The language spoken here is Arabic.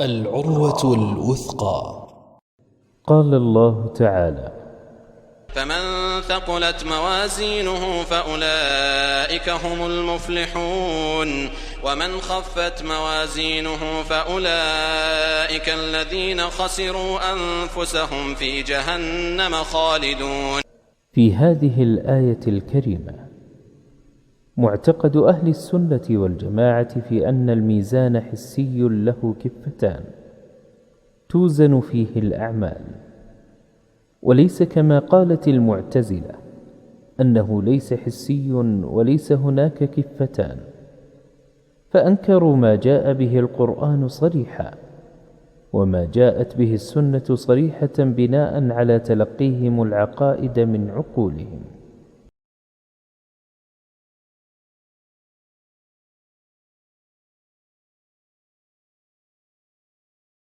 العروة الوثقى. قال الله تعالى: فمن ثقلت موازينه فأولئك هم المفلحون ومن خفت موازينه فأولئك الذين خسروا أنفسهم في جهنم خالدون. في هذه الآية الكريمة معتقد أهل السنة والجماعة في أن الميزان حسي له كفتان توزن فيه الأعمال، وليس كما قالت المعتزلة أنه ليس حسي وليس هناك كفتان، فأنكروا ما جاء به القرآن صريحا وما جاءت به السنة صريحة بناء على تلقيهم العقائد من عقولهم.